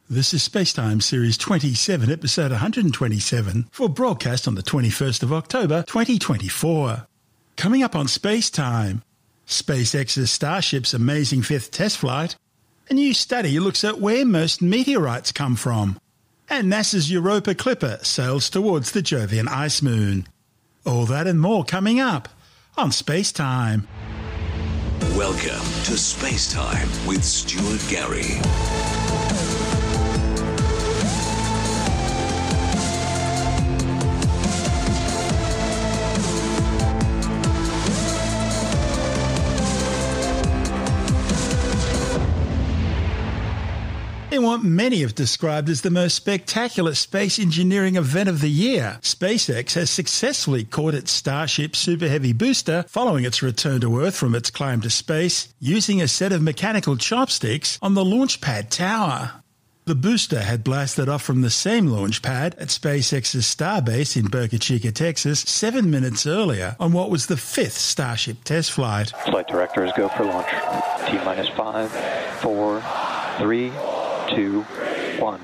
This is SpaceTime Series 27, Episode 127, for broadcast on the 21st of October 2024. Coming up on SpaceTime, SpaceX's Starship's amazing fifth test flight, a new study looks at where most meteorites come from, and NASA's Europa clipper sails towards the Jovian ice moon. All that and more coming up on SpaceTime. Welcome to SpaceTime with Stuart Gary. In what many have described as the most spectacular space engineering event of the year, SpaceX has successfully caught its Starship Super Heavy booster following its return to Earth from its climb to space, using a set of mechanical chopsticks on the launch pad tower. The booster had blasted off from the same launch pad at SpaceX's Starbase in Boca Chica, Texas, 7 minutes earlier on what was the fifth Starship test flight. Flight directors go for launch. T-minus 5, 4, 3, 2, 1.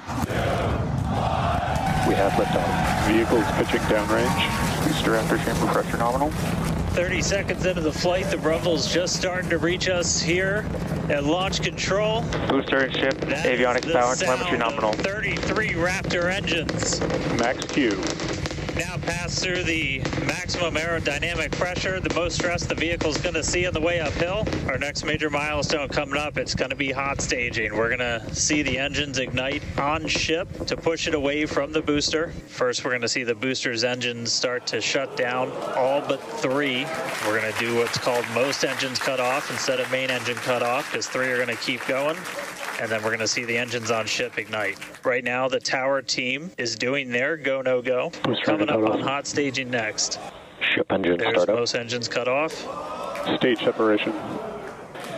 We have liftoff. Vehicles pitching downrange. Booster after chamber pressure nominal. 30 seconds into the flight, the rumble's just starting to reach us here at launch control. Booster ship, avionics power, telemetry nominal. 33 Raptor engines. Max Q. Now pass through the maximum aerodynamic pressure, the most stress the vehicle's going to see on the way uphill. Our next major milestone coming up, it's going to be hot staging. We're going to see the engines ignite on ship to push it away from the booster. First, we're going to see the booster's engines start to shut down, all but 3. We're going to do what's called most engines cut off instead of main engine cut off, because 3 are going to keep going. And then we're going to see the engines on ship ignite. Right now, the tower team is doing their go, no go. Coming up on hot staging next. Ship engine There's startup. most engines cut off. Stage separation.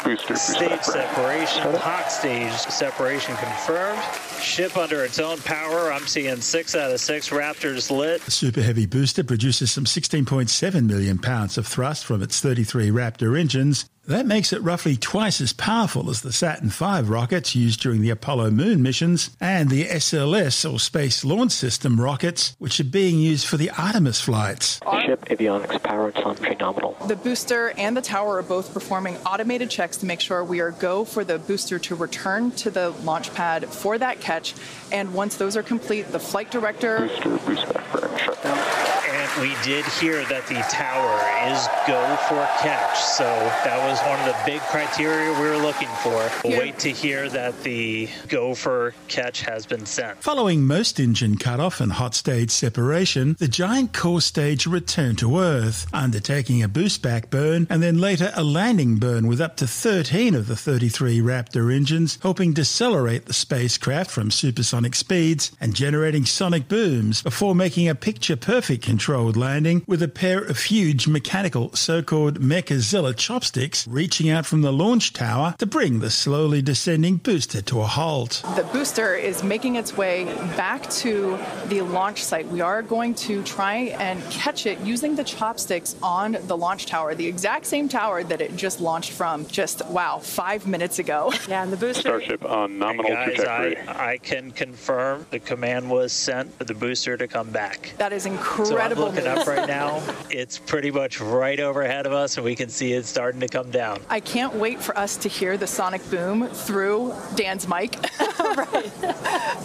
Booster Stage separation. Hot stage separation confirmed. Ship under its own power. I'm seeing 6 out of 6 Raptors lit. The Super Heavy booster produces some 16.7 million pounds of thrust from its 33 Raptor engines. That makes it roughly twice as powerful as the Saturn V rockets used during the Apollo moon missions and the SLS, or Space Launch System rockets, which are being used for the Artemis flights. Ship avionics power and telemetry nominal. The booster and the tower are both performing automated checks to make sure we are go for the booster to return to the launch pad for that catch. And once those are complete, the flight director... Boost back burn, shut down. And we did hear that the tower is go for catch. So that was one of the big criteria we were looking for. We'll wait to hear that the go for catch has been sent. Following most engine cutoff and hot stage separation, the giant core stage returned to Earth, undertaking a boost back burn and then later a landing burn with up to 13 of the 33 Raptor engines, helping decelerate the spacecraft from supersonic speeds and generating sonic booms before making a picture-perfect controlled landing with a pair of huge mechanical so-called Mechazilla chopsticks reaching out from the launch tower to bring the slowly descending booster to a halt. The booster is making its way back to the launch site. We are going to try and catch it using the chopsticks on the launch tower, the exact same tower that it just launched from just, 5 minutes ago. Yeah, and the booster... Starship on nominal trajectory. I can confirm the command was sent for the booster to come back. That is So incredible. I'm looking up right now. It's pretty much right overhead of us, and we can see it starting to come down. I can't wait for us to hear the sonic boom through Dan's mic. Right.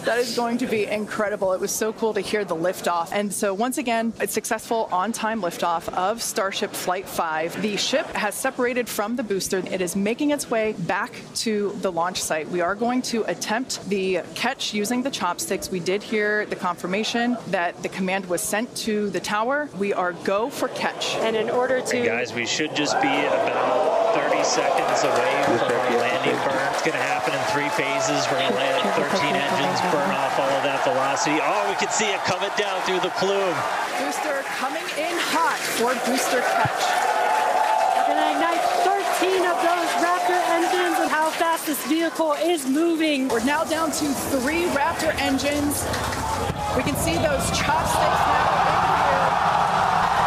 That is going to be incredible. It was so cool to hear the liftoff. And so once again, it's successful on-time liftoff of Starship Flight 5. The ship has separated from the booster. It is making its way back to the launch site. We are going to attempt the catch using the chopsticks. We did hear the confirmation that the command was sent to the tower. We are go for catch. And in order to... And guys, we should just be about 30 seconds away from our landing burn. It's going to happen in 3 phases. We're going to land 13 engines, burn off all of that velocity. Oh, we can see it coming down through the plume. Booster coming in hot for booster catch. We're going to ignite 13 of those Raptor engines, and how fast this vehicle is moving. We're now down to 3 Raptor engines. We can see those chopsticks now in here.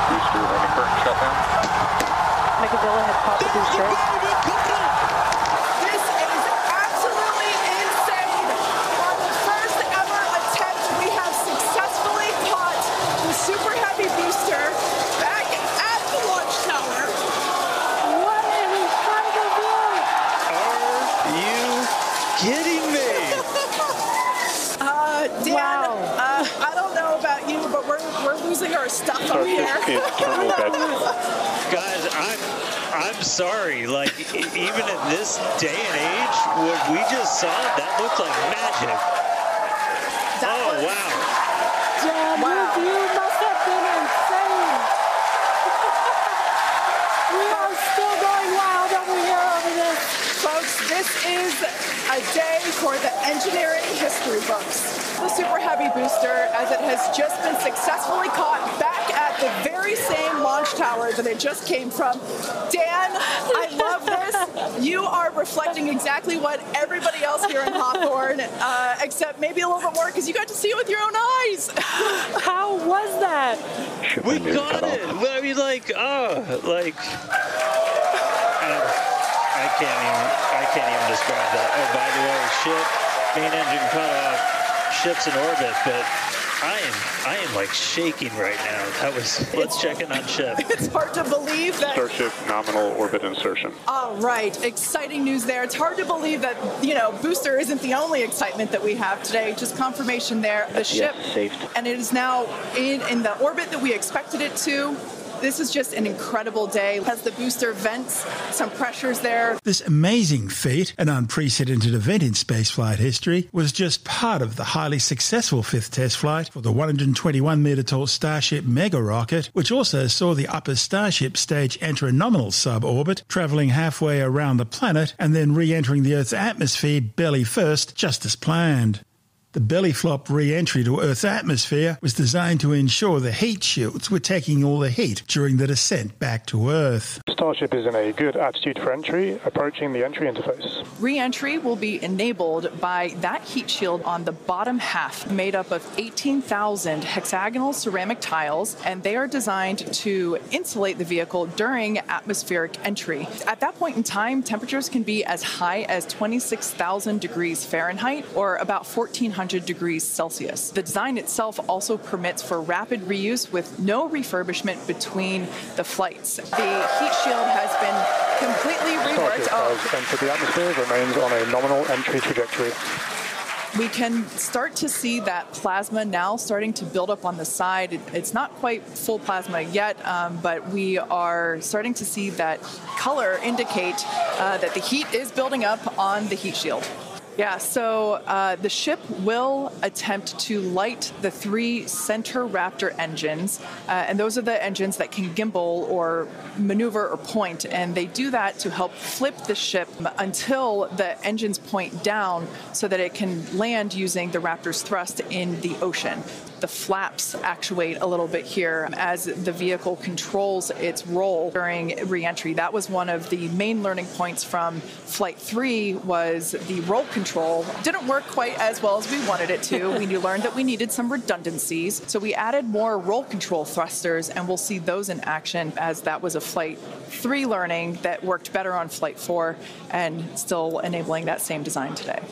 Booster landing burn, shut down. Mechazilla had caught the booster. This is absolutely insane. On the we're losing our stuff up here. Guys, I'm sorry. Like, even at this day and age, what we just saw, that looked like magic. Wow. Damn, Wow. you must have been insane. We are still going wild over here over this. Folks, this is a day for the engineering history books. The Super Heavy booster, as it has just been successfully caught back at the very same launch tower that it just came from. Dan, I love this. You are reflecting exactly what everybody else here in Hawthorne, except maybe a little bit more because you got to see it with your own eyes. How was that? We got it. I mean, I can't even describe that. Oh, by the way, main engine cut off, ship's in orbit, but I am like shaking right now. Let's check in on ship. It's hard to believe that. Starship nominal orbit insertion. All right, exciting news there. It's hard to believe that, booster isn't the only excitement that we have today. Just confirmation there. The ship, and it is now in the orbit that we expected it to. This is just an incredible day. As the booster vents, some pressures there. This amazing feat, an unprecedented event in spaceflight history, was just part of the highly successful fifth test flight for the 121-metre-tall Starship mega rocket, which also saw the upper Starship stage enter a nominal suborbit, travelling halfway around the planet and then re-entering the Earth's atmosphere belly first, just as planned. The belly flop re-entry to Earth's atmosphere was designed to ensure the heat shields were taking all the heat during the descent back to Earth. Starship is in a good attitude for entry, approaching the entry interface. Re-entry will be enabled by that heat shield on the bottom half, made up of 18,000 hexagonal ceramic tiles, and they are designed to insulate the vehicle during atmospheric entry. At that point in time, temperatures can be as high as 26,000 degrees Fahrenheit, or about 1,400 degrees Celsius. The design itself also permits for rapid reuse with no refurbishment between the flights. The heat shield has been completely reworked. Starship has entered the atmosphere, remains on a nominal entry trajectory. We can start to see that plasma now starting to build up on the side. It's not quite full plasma yet, but we are starting to see that color indicate that the heat is building up on the heat shield. Yeah, so the ship will attempt to light the 3 center Raptor engines, and those are the engines that can gimbal or maneuver or point, and they do that to help flip the ship until the engines point down so that it can land using the Raptor's thrust in the ocean. The flaps actuate a little bit here as the vehicle controls its roll during re-entry. That was one of the main learning points from Flight 3 was the roll control didn't work quite as well as we wanted it to. We learned that we needed some redundancies, so we added more roll control thrusters, and we'll see those in action as that was a Flight 3 learning that worked better on Flight 4 and still enabling that same design today.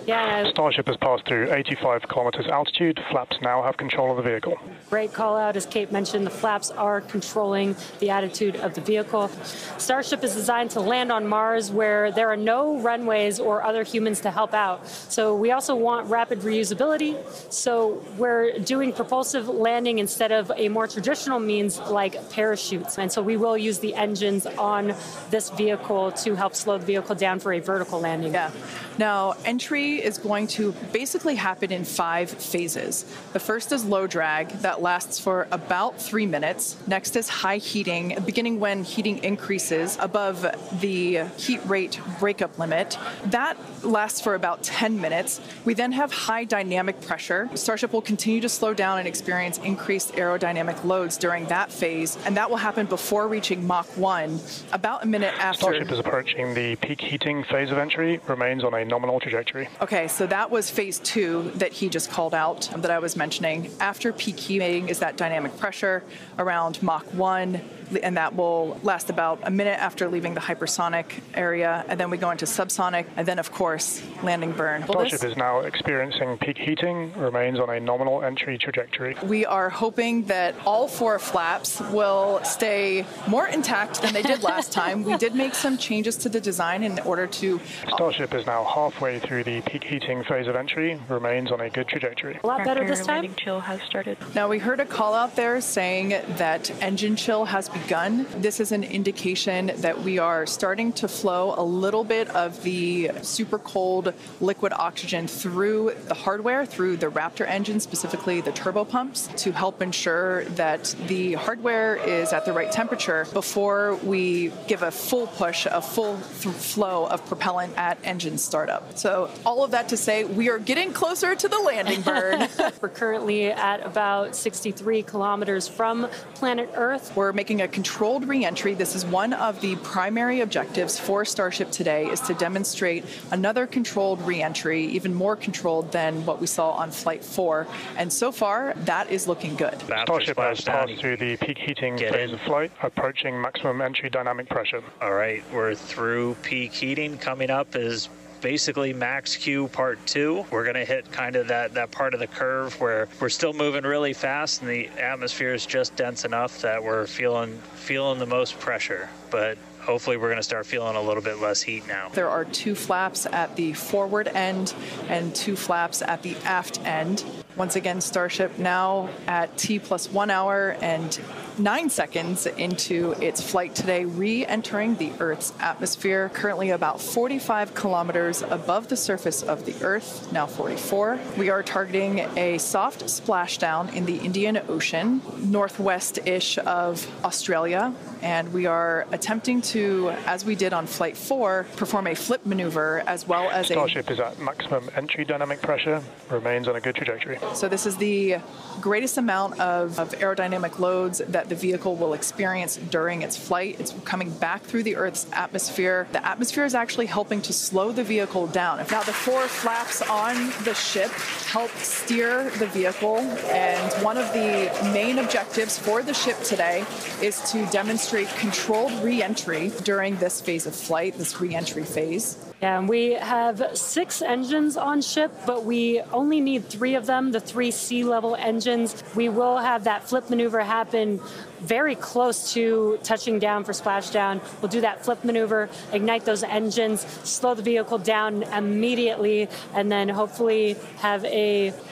Yeah. Starship has passed through 85 kilometers altitude. Flaps now have control of the vehicle. Great call out. As Kate mentioned, the flaps are controlling the attitude of the vehicle. Starship is designed to land on Mars where there are no runways or other humans to help out. So we also want rapid reusability. So we're doing propulsive landing instead of a more traditional means like parachutes. And so we will use the engines on this vehicle to help slow the vehicle down for a vertical landing. Yeah. Now, entry is going to basically happen in 5 phases. The first is low drag. That lasts for about 3 minutes. Next is high heating, beginning when heating increases above the heat rate breakup limit. That lasts for about 10 minutes. We then have high dynamic pressure. Starship will continue to slow down and experience increased aerodynamic loads during that phase, and that will happen before reaching Mach 1, about a minute after. Starship is approaching the peak heating phase of entry, remains on a nominal trajectory. Okay, so that was phase 2 that he just called out that I was mentioning. After peak heating is that dynamic pressure around Mach 1, and that will last about a minute after leaving the hypersonic area, and then we go into subsonic, and then, of course, landing burn. Starship is now experiencing peak heating, remains on a nominal entry trajectory. We are hoping that all 4 flaps will stay more intact than they did last time. We did make some changes to the design in order to... Starship is now halfway through the peak heating phase of entry remains on a good trajectory. A lot better this time. Landing chill has started. Now, we heard a call out there saying that engine chill has begun. This is an indication that we are starting to flow a little bit of the super cold liquid oxygen through the hardware, through the Raptor engine, specifically the turbo pumps, to help ensure that the hardware is at the right temperature before we give a full push, a full flow of propellant at engine startup. So all of that to say, we are getting closer to the landing burn. We're currently at about 63 kilometers from planet Earth. We're making a controlled re-entry. This is one of the primary objectives for Starship today, is to demonstrate another controlled re-entry, even more controlled than what we saw on Flight 4. And so far, that is looking good. Starship has passed through the peak heating phase of flight, approaching maximum entry dynamic pressure. All right, we're through peak heating. Coming up is basically max Q part 2. We're going to hit kind of that part of the curve where we're still moving really fast and the atmosphere is just dense enough that we're feeling the most pressure. But hopefully we're going to start feeling a little bit less heat now. There are 2 flaps at the forward end and 2 flaps at the aft end. Once again, Starship now at T plus 1 hour and 9 seconds into its flight today, re-entering the Earth's atmosphere, currently about 45 kilometers above the surface of the Earth, now 44. We are targeting a soft splashdown in the Indian Ocean, northwest-ish of Australia, and we are attempting to, as we did on Flight 4, perform a flip maneuver as well as Starship is at maximum entry dynamic pressure, remains on a good trajectory. So this is the greatest amount of aerodynamic loads that the vehicle will experience during its flight. It's coming back through the Earth's atmosphere. The atmosphere is actually helping to slow the vehicle down. Now, the 4 flaps on the ship help steer the vehicle, and one of the main objectives for the ship today is to demonstrate controlled re-entry during this phase of flight, this re-entry phase. Yeah, and we have 6 engines on ship, but we only need 3 of them, the 3 sea-level engines. We will have that flip maneuver happen very close to touching down for splashdown. We'll do that flip maneuver, ignite those engines, slow the vehicle down immediately, and then hopefully have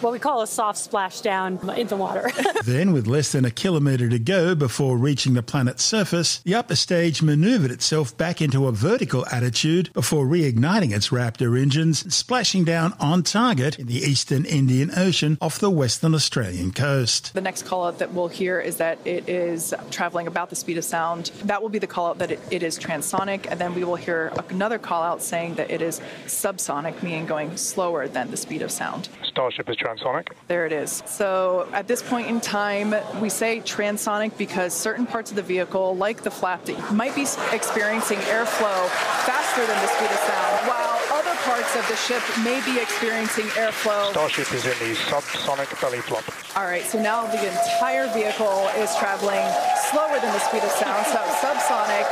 what we call a soft splashdown in the water. Then, with less than a kilometre to go before reaching the planet's surface, the upper stage manoeuvred itself back into a vertical attitude before reigniting its Raptor engines and splashing down on target in the eastern Indian Ocean off the western Australian coast. The next call out that we'll hear is that it is traveling about the speed of sound. That will be the call out that it is transonic, and then we will hear another call out saying that it is subsonic, meaning going slower than the speed of sound. Starship is transonic. There it is. So at this point in time, we say transonic because certain parts of the vehicle, like the flap, that might be experiencing airflow faster than the speed of sound, while other parts of the ship may be experiencing airflow. Starship is in the subsonic belly flop. All right, so now the entire vehicle is traveling slower than the speed of sound, so subsonic.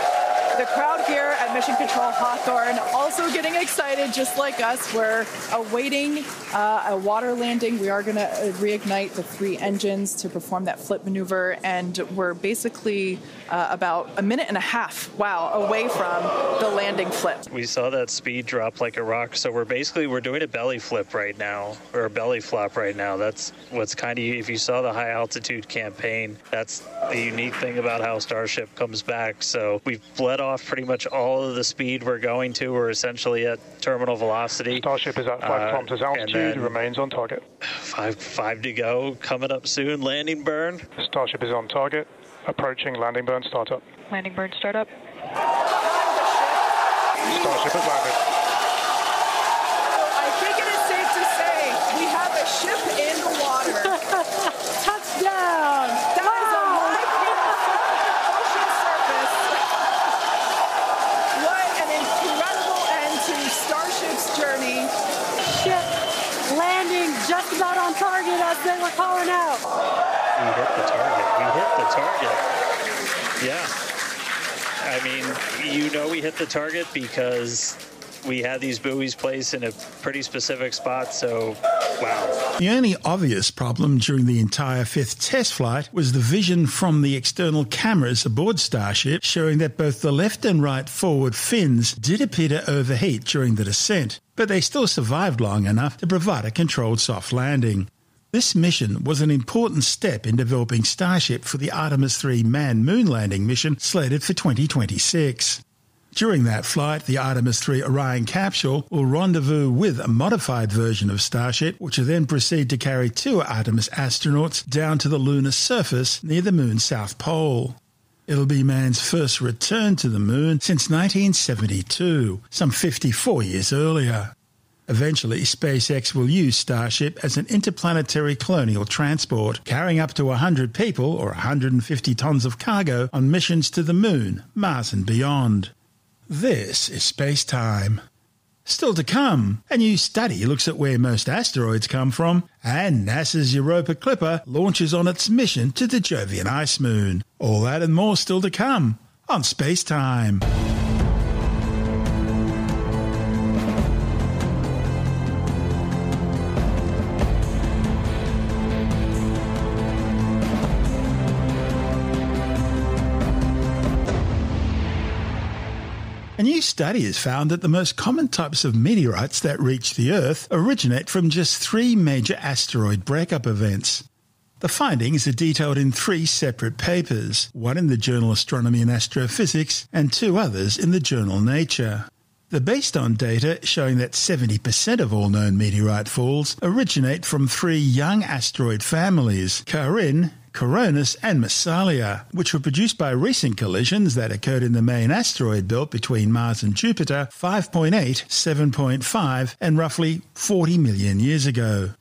The crowd here at Mission Control Hawthorne also getting excited, just like us. We're awaiting a water landing. We are going to reignite the 3 engines to perform that flip maneuver, and we're basically about a minute and a half, away from the landing flip. We saw that speed drop like a rock, so we're doing a belly flip right now, or a belly flop right now. That's what's kind of, if you saw the high altitude campaign, that's the unique thing about how Starship comes back. So we've bled off pretty much all of the speed we're going to. We're essentially at terminal velocity. Starship is at 5 kilometers altitude, remains on target. 5 to go, coming up soon. Landing burn. Starship is on target, approaching landing burn startup. Landing burn startup. Starship has landed. I think it is safe to say we have a ship in the water. Touchdown! That is a light hit from the ocean surface. What an incredible end to Starship's journey. Ship landing just about on target as they were calling out. We hit the target. Yeah. I mean, we hit the target because We had these buoys placed in a pretty specific spot, so wow. The only obvious problem during the entire fifth test flight was the vision from the external cameras aboard Starship showing that both the left and right forward fins did appear to overheat during the descent, but they still survived long enough to provide a controlled soft landing. This mission was an important step in developing Starship for the Artemis 3 manned moon landing mission slated for 2026. During that flight, the Artemis 3 Orion capsule will rendezvous with a modified version of Starship, which will then proceed to carry 2 Artemis astronauts down to the lunar surface near the moon's south pole. It'll be man's first return to the moon since 1972, some 54 years earlier. Eventually, SpaceX will use Starship as an interplanetary colonial transport, carrying up to 100 people or 150 tons of cargo on missions to the Moon, Mars and beyond. This is SpaceTime. Still to come, a new study looks at where most asteroids come from, and NASA's Europa Clipper launches on its mission to the Jovian ice moon. All that and more still to come on SpaceTime. A new study has found that the most common types of meteorites that reach the Earth originate from just 3 major asteroid breakup events. The findings are detailed in 3 separate papers, one in the journal Astronomy and Astrophysics and 2 others in the journal Nature. They're based on data showing that 70% of all known meteorite falls originate from 3 young asteroid families, Karin, Koronis and Massalia, which were produced by recent collisions that occurred in the main asteroid belt between Mars and Jupiter 5.8, 7.5 and roughly 40 million years ago.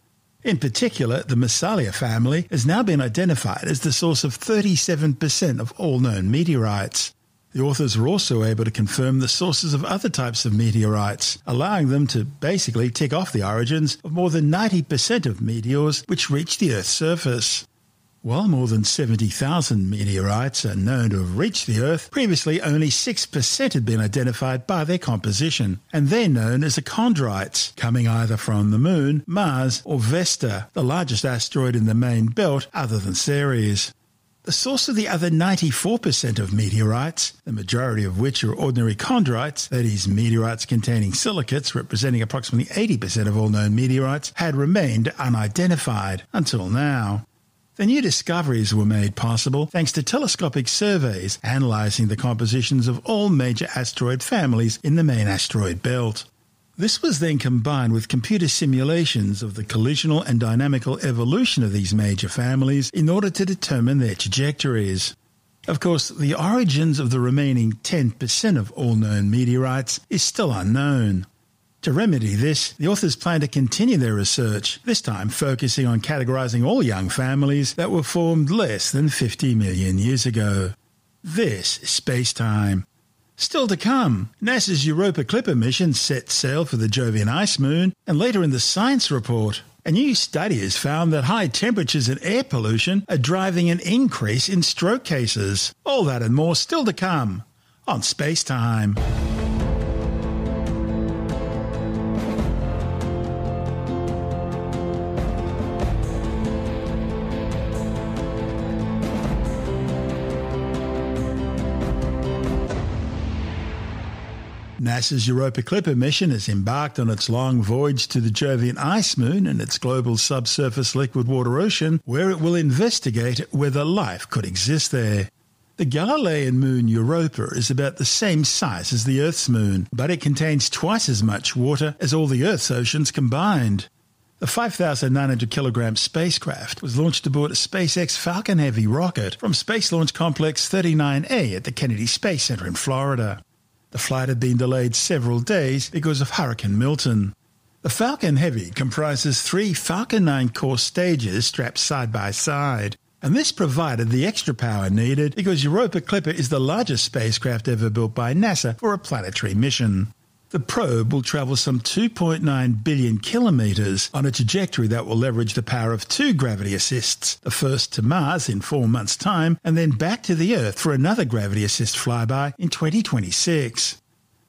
In particular, the Massalia family has now been identified as the source of 37% of all known meteorites. The authors were also able to confirm the sources of other types of meteorites, allowing them to basically tick off the origins of more than 90% of meteors which reach the Earth's surface. While more than 70,000 meteorites are known to have reached the Earth, previously only 6% had been identified by their composition, and they're known as chondrites, coming either from the Moon, Mars or Vesta, the largest asteroid in the main belt other than Ceres. The source of the other 94% of meteorites, the majority of which are ordinary chondrites, that is, meteorites containing silicates representing approximately 80% of all known meteorites, had remained unidentified until now. The new discoveries were made possible thanks to telescopic surveys analysing the compositions of all major asteroid families in the main asteroid belt. This was then combined with computer simulations of the collisional and dynamical evolution of these major families in order to determine their trajectories. Of course, the origins of the remaining 10% of all known meteorites is still unknown. To remedy this, the authors plan to continue their research, this time focusing on categorising all young families that were formed less than 50 million years ago. This is SpaceTime. Still to come, NASA's Europa Clipper mission set sail for the Jovian ice moon, and later in the science report, a new study has found that high temperatures and air pollution are driving an increase in stroke cases. All that and more still to come on SpaceTime. NASA's Europa Clipper mission has embarked on its long voyage to the Jovian ice moon and its global subsurface liquid water ocean, where it will investigate whether life could exist there. The Galilean moon Europa is about the same size as the Earth's moon, but it contains twice as much water as all the Earth's oceans combined. The 5,900-kilogram spacecraft was launched aboard a SpaceX Falcon Heavy rocket from Space Launch Complex 39A at the Kennedy Space Center in Florida. The flight had been delayed several days because of Hurricane Milton. The Falcon Heavy comprises 3 Falcon 9 core stages strapped side by side, and this provided the extra power needed because Europa Clipper is the largest spacecraft ever built by NASA for a planetary mission. The probe will travel some 2.9 billion kilometres on a trajectory that will leverage the power of 2 gravity assists, the first to Mars in 4 months' time, and then back to the Earth for another gravity assist flyby in 2026.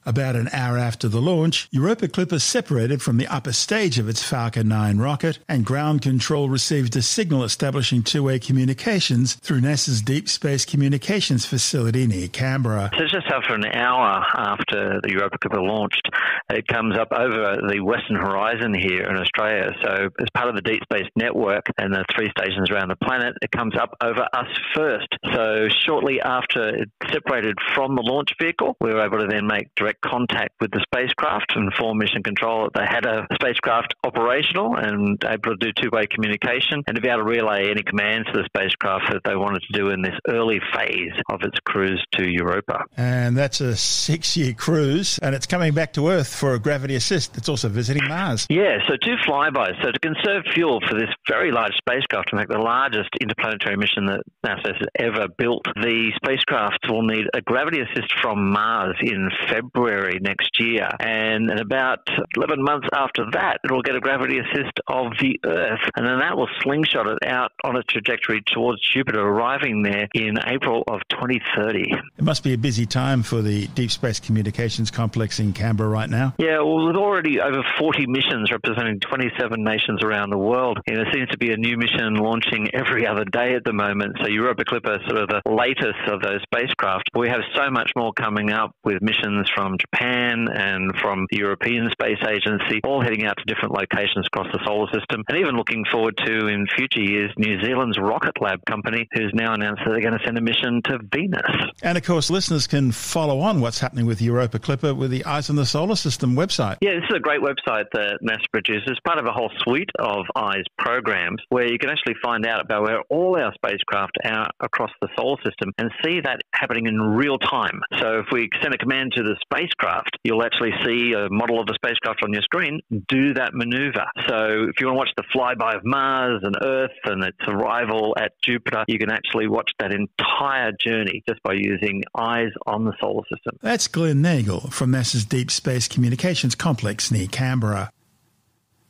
About an hour after the launch, Europa Clipper separated from the upper stage of its Falcon 9 rocket, and ground control received a signal establishing two-way communications through NASA's Deep Space Communications facility near Canberra. So just after an hour after the Europa Clipper launched, it comes up over the western horizon here in Australia. So as part of the Deep Space Network and the 3 stations around the planet, it comes up over us first. So shortly after it separated from the launch vehicle, we were able to then make direct contact with the spacecraft and inform mission control that they had a spacecraft operational and able to do two-way communication and to be able to relay any commands to the spacecraft that they wanted to do in this early phase of its cruise to Europa. And that's a 6-year cruise, and it's coming back to Earth for a gravity assist. It's also visiting Mars. Yeah, so 2 flybys. So to conserve fuel for this very large spacecraft, in fact the largest interplanetary mission that NASA has ever built, the spacecraft will need a gravity assist from Mars in February next year, and in about 11 months after that it will get a gravity assist of the Earth, and then that will slingshot it out on its trajectory towards Jupiter, arriving there in April of 2030. It must be a busy time for the Deep Space Communications Complex in Canberra right now. Yeah, well, there's already over 40 missions representing 27 nations around the world, and there seems to be a new mission launching every other day at the moment. So Europa Clipper is sort of the latest of those spacecraft. We have so much more coming up with missions from Japan and from the European Space Agency, all heading out to different locations across the solar system, and even looking forward to, in future years, New Zealand's Rocket Lab company, who's now announced that they're going to send a mission to Venus. And of course, listeners can follow on what's happening with Europa Clipper with the Eyes on the Solar System website. Yeah, this is a great website that NASA produces, part of a whole suite of EYES programs, where you can actually find out about where all our spacecraft are across the solar system and see that happening in real time. So if we send a command to the spacecraft, you'll actually see a model of the spacecraft on your screen do that maneuver. So if you want to watch the flyby of Mars and Earth and its arrival at Jupiter, you can actually watch that entire journey just by using Eyes on the Solar System. That's Glenn Nagel from NASA's Deep Space Communications Complex near Canberra.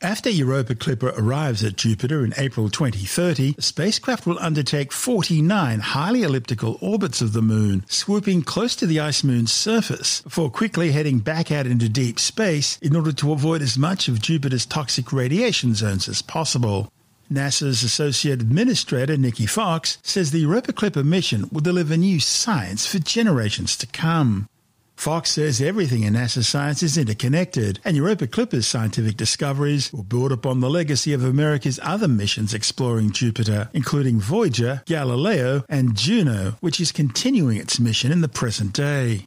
After Europa Clipper arrives at Jupiter in April 2030, the spacecraft will undertake 49 highly elliptical orbits of the Moon, swooping close to the ice moon's surface, before quickly heading back out into deep space in order to avoid as much of Jupiter's toxic radiation zones as possible. NASA's Associate Administrator, Nikki Fox, says the Europa Clipper mission will deliver new science for generations to come. Fox says everything in NASA science is interconnected, and Europa Clipper's scientific discoveries will build upon the legacy of America's other missions exploring Jupiter, including Voyager, Galileo, and Juno, which is continuing its mission in the present day.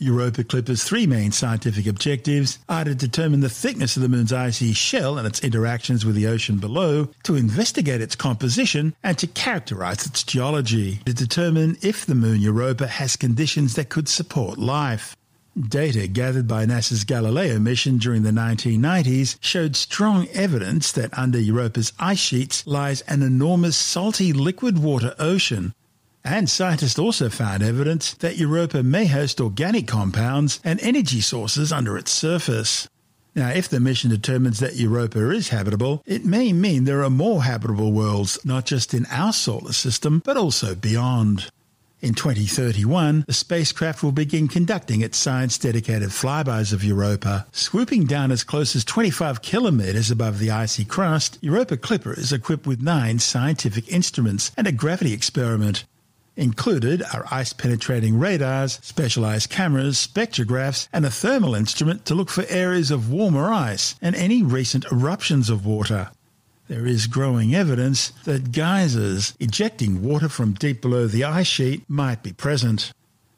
Europa Clipper's 3 main scientific objectives are to determine the thickness of the Moon's icy shell and its interactions with the ocean below, to investigate its composition, and to characterize its geology, to determine if the Moon Europa has conditions that could support life. Data gathered by NASA's Galileo mission during the 1990s showed strong evidence that under Europa's ice sheets lies an enormous salty liquid water ocean. And scientists also found evidence that Europa may host organic compounds and energy sources under its surface. Now, if the mission determines that Europa is habitable, it may mean there are more habitable worlds, not just in our solar system, but also beyond. In 2031, the spacecraft will begin conducting its science-dedicated flybys of Europa. Swooping down as close as 25 kilometres above the icy crust, Europa Clipper is equipped with 9 scientific instruments and a gravity experiment. Included are ice-penetrating radars, specialised cameras, spectrographs, and a thermal instrument to look for areas of warmer ice and any recent eruptions of water. There is growing evidence that geysers ejecting water from deep below the ice sheet might be present.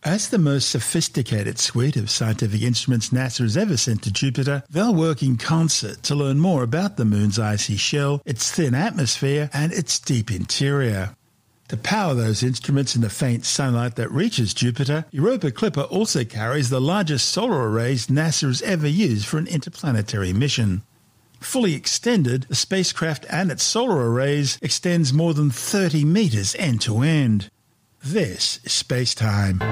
As the most sophisticated suite of scientific instruments NASA has ever sent to Jupiter, they'll work in concert to learn more about the Moon's icy shell, its thin atmosphere, and its deep interior. To power those instruments in the faint sunlight that reaches Jupiter, Europa Clipper also carries the largest solar arrays NASA has ever used for an interplanetary mission. Fully extended, the spacecraft and its solar arrays extends more than 30 metres end to end. This is SpaceTime.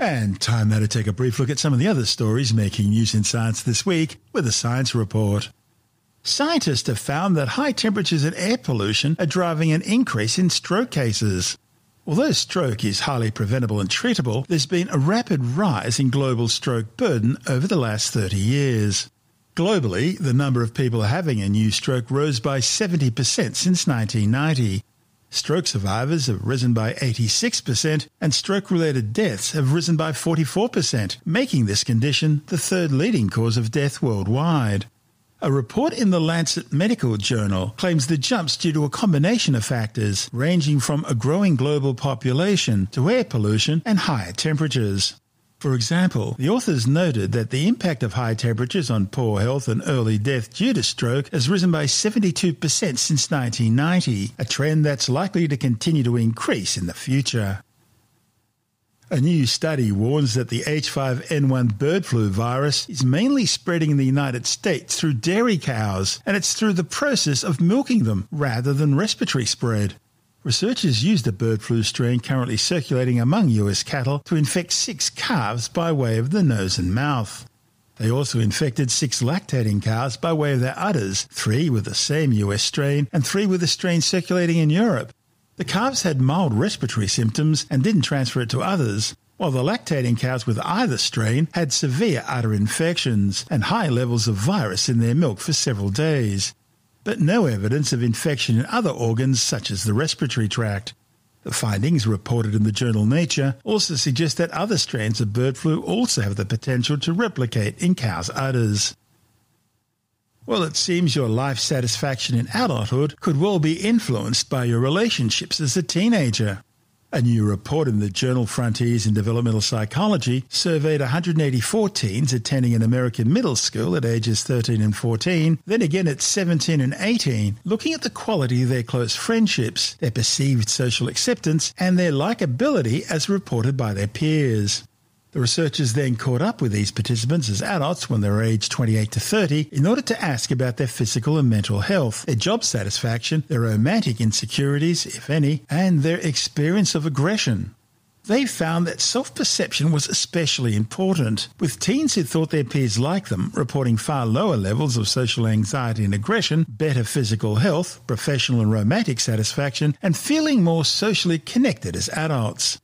And time now to take a brief look at some of the other stories making news in science this week with a science report. Scientists have found that high temperatures and air pollution are driving an increase in stroke cases. Although stroke is highly preventable and treatable, there's been a rapid rise in global stroke burden over the last 30 years. Globally, the number of people having a new stroke rose by 70% since 1990. Stroke survivors have risen by 86% and stroke-related deaths have risen by 44%, making this condition the third leading cause of death worldwide. A report in the Lancet Medical Journal claims the jump's due to a combination of factors, ranging from a growing global population to air pollution and higher temperatures. For example, the authors noted that the impact of high temperatures on poor health and early death due to stroke has risen by 72% since 1990, a trend that's likely to continue to increase in the future. A new study warns that the H5N1 bird flu virus is mainly spreading in the United States through dairy cows, and it's through the process of milking them rather than respiratory spread. Researchers used a bird flu strain currently circulating among US cattle to infect 6 calves by way of the nose and mouth. They also infected 6 lactating cows by way of their udders, 3 with the same US strain and 3 with a strain circulating in Europe. The calves had mild respiratory symptoms and didn't transfer it to others, while the lactating cows with either strain had severe udder infections and high levels of virus in their milk for several days, but no evidence of infection in other organs such as the respiratory tract. The findings, reported in the journal Nature, also suggest that other strains of bird flu also have the potential to replicate in cows' udders. Well, it seems your life satisfaction in adulthood could well be influenced by your relationships as a teenager. A new report in the journal Frontiers in Developmental Psychology surveyed 184 teens attending an American middle school at ages 13 and 14, then again at 17 and 18, looking at the quality of their close friendships, their perceived social acceptance, and their likability as reported by their peers. The researchers then caught up with these participants as adults when they were aged 28 to 30 in order to ask about their physical and mental health, their job satisfaction, their romantic insecurities, if any, and their experience of aggression. They found that self-perception was especially important, with teens who thought their peers liked them reporting far lower levels of social anxiety and aggression, better physical health, professional and romantic satisfaction, and feeling more socially connected as adults.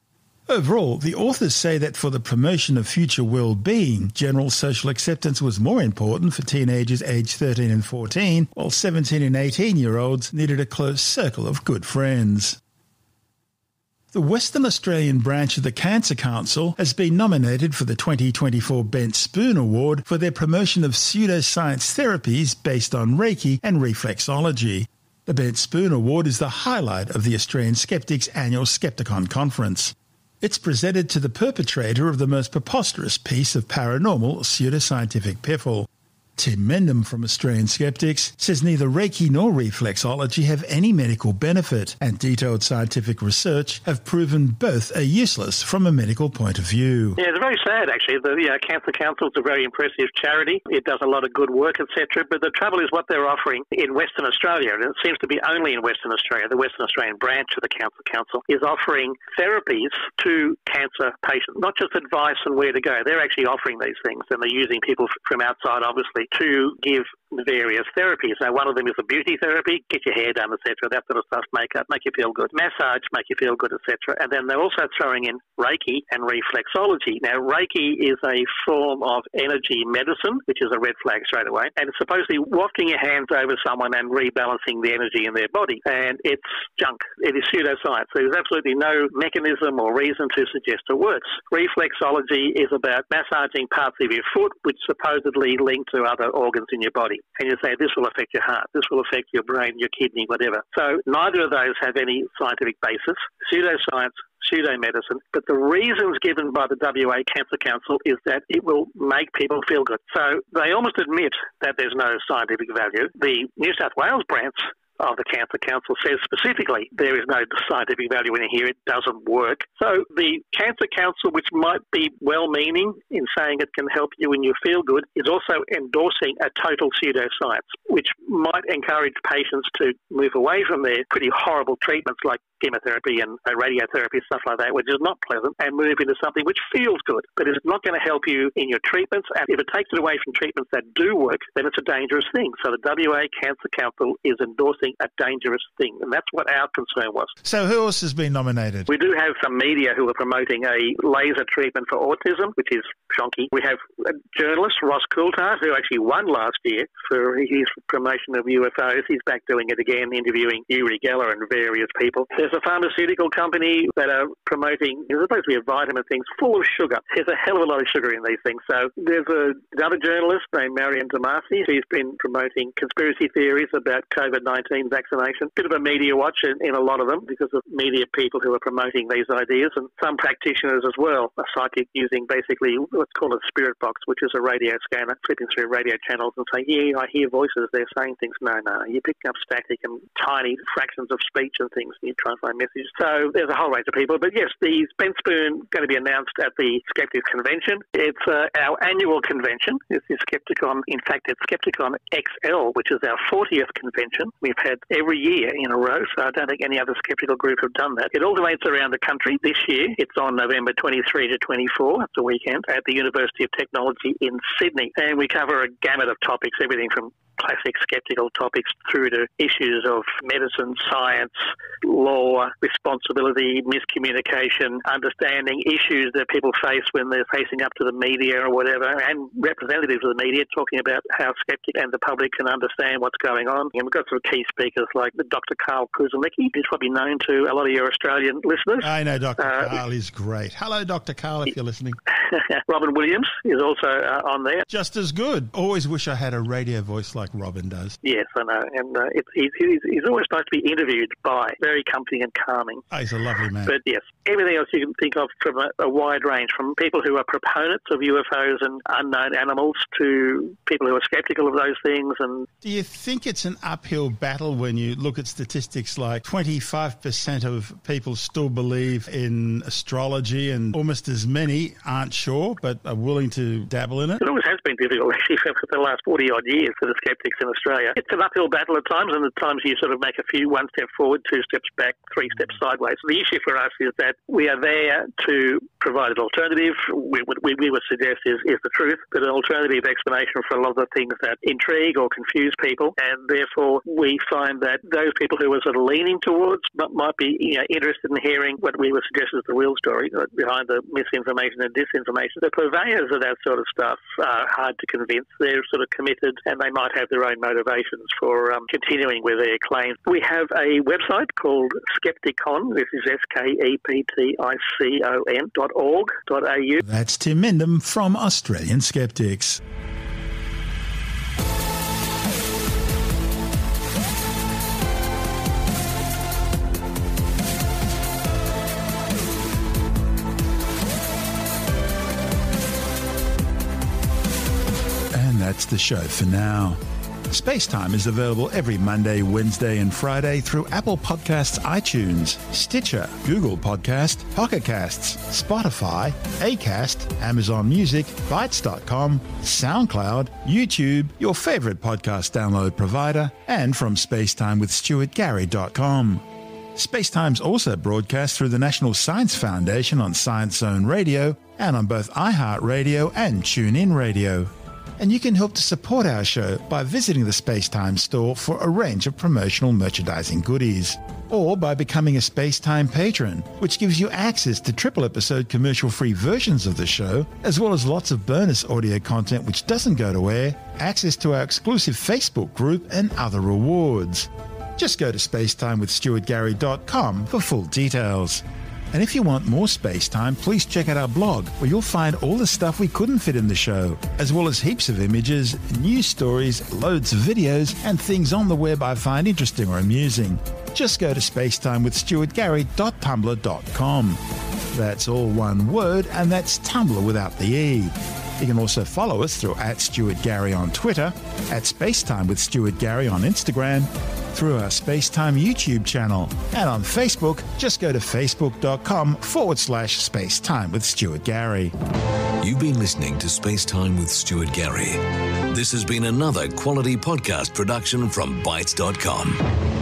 Overall, the authors say that for the promotion of future well-being, general social acceptance was more important for teenagers aged 13 and 14, while 17 and 18-year-olds needed a close circle of good friends. The Western Australian branch of the Cancer Council has been nominated for the 2024 Bent Spoon Award for their promotion of pseudoscience therapies based on Reiki and reflexology. The Bent Spoon Award is the highlight of the Australian Skeptics' annual Skepticon conference. It's presented to the perpetrator of the most preposterous piece of paranormal pseudoscientific piffle. Tim Mendham from Australian Skeptics says neither Reiki nor reflexology have any medical benefit, and detailed scientific research have proven both are useless from a medical point of view. Yeah, it's very sad, actually. The Cancer Council is a very impressive charity. It does a lot of good work, etc. But the trouble is what they're offering in Western Australia, and it seems to be only in Western Australia, the Western Australian branch of the Cancer Council, is offering therapies to cancer patients, not just advice on where to go. They're actually offering these things, and they're using people from outside, obviously, to give various therapies. Now, one of them is a beauty therapy, get your hair done, etc., that sort of stuff, makeup, make you feel good, massage, make you feel good, etc. And then they're also throwing in Reiki and reflexology. Now, Reiki is a form of energy medicine, which is a red flag straight away, and it's supposedly wafting your hands over someone and rebalancing the energy in their body. And it's junk. It is pseudoscience. There's absolutely no mechanism or reason to suggest it works. Reflexology is about massaging parts of your foot, which supposedly link to other organs in your body. And you say, this will affect your heart, this will affect your brain, your kidney, whatever. So neither of those have any scientific basis. Pseudoscience, pseudo-medicine. But the reasons given by the WA Cancer Council is that it will make people feel good. So they almost admit that there's no scientific value. The New South Wales branch of the Cancer Council says specifically there is no scientific value in here. It doesn't work. So the Cancer Council, which might be well-meaning in saying it can help you when you feel good, is also endorsing a total pseudoscience, which might encourage patients to move away from their pretty horrible treatments like chemotherapy and radiotherapy, stuff like that, which is not pleasant, and move into something which feels good, but is not going to help you in your treatments. And if it takes it away from treatments that do work, then it's a dangerous thing. So the WA Cancer Council is endorsing a dangerous thing, and that's what our concern was. So who else has been nominated? We do have some media who are promoting a laser treatment for autism, which is shonky. We have a journalist, Ross Coulthard, who actually won last year for his promotion of UFOs. He's back doing it again, interviewing Uri Geller and various people. There's a pharmaceutical company that are promoting, there's supposed to be a vitamin things full of sugar. There's a hell of a lot of sugar in these things. So there's another journalist named Marianne Damasi. She's been promoting conspiracy theories about COVID-19 vaccination. Bit of a media watch in a lot of them because of media people who are promoting these ideas, and some practitioners as well. A psychic using basically what's called a spirit box, which is a radio scanner, flipping through radio channels and saying, yeah, I hear voices, they're saying things. No, you're picking up static and tiny fractions of speech and things. You try and find messages. So there's a whole range of people. But yes, the Spence Spoon going to be announced at the Skeptics Convention. It's our annual convention. It's the Skepticon. In fact, it's Skepticon XL, which is our 40th convention. We've had every year in a row, so I don't think any other skeptical group have done that. It alternates around the country. This year, it's on November 23 to 24. It's a weekend at the University of Technology in Sydney. And we cover a gamut of topics, everything from classic skeptical topics through to issues of medicine, science, law, responsibility, miscommunication, understanding issues that people face when they're facing up to the media or whatever, and representatives of the media talking about how skeptic and the public can understand what's going on. And we've got some key speakers like Dr. Carl Kuzelnicki, who's probably known to a lot of your Australian listeners. I know Dr. Carl is great. Hello, Dr. Carl, if you're listening. Robin Williams is also on there. Just as good. Always wish I had a radio voice like Robin does. Yes, I know. And he's always nice to be interviewed by. Very comforting and calming. Oh, he's a lovely man. But yes, everything else you can think of from a wide range, from people who are proponents of UFOs and unknown animals to people who are skeptical of those things. And do you think it's an uphill battle when you look at statistics like 25% of people still believe in astrology and almost as many aren't sure but are willing to dabble in it? It always has been difficult, actually, for the last 40-odd years for the skeptics in Australia. It's an uphill battle at times, and at times you sort of make a few, one step forward, two steps back, three steps sideways. The issue for us is that we are there to provide an alternative. We would suggest is the truth, but an alternative explanation for a lot of the things that intrigue or confuse people, and therefore we find that those people who are sort of leaning towards might be interested in hearing what we would suggest is the real story behind the misinformation and disinformation. The purveyors of that sort of stuff are hard to convince. They're sort of committed, and they might have their own motivations for continuing with their claims. We have a website called Skepticon. This is skepticon.org.au. That's Tim Mindham from Australian Skeptics. That's the show for now. SpaceTime is available every Monday, Wednesday and Friday through Apple Podcasts, iTunes, Stitcher, Google Podcast, Pocket Casts, Spotify, Acast, Amazon Music, Bytes.com, SoundCloud, YouTube, your favourite podcast download provider, and from spacetimewithstuartgary.com. SpaceTime's also broadcast through the National Science Foundation on Science Zone Radio and on both iHeartRadio and TuneIn Radio. And you can help to support our show by visiting the SpaceTime store for a range of promotional merchandising goodies, or by becoming a SpaceTime patron, which gives you access to triple-episode commercial-free versions of the show, as well as lots of bonus audio content which doesn't go to air, access to our exclusive Facebook group, and other rewards. Just go to spacetimewithstuartgary.com for full details. And if you want more SpaceTime, please check out our blog, where you'll find all the stuff we couldn't fit in the show, as well as heaps of images, news stories, loads of videos, and things on the web I find interesting or amusing. Just go to spacetimewithstuartgary.tumblr.com. That's all one word, and that's Tumblr without the E. You can also follow us through @StuartGary on Twitter, @SpaceTime with Stuart Gary on Instagram, through our SpaceTime YouTube channel, and on Facebook, just go to facebook.com/SpaceTime with Stuart Gary. You've been listening to SpaceTime with Stuart Gary. This has been another quality podcast production from Bytes.com.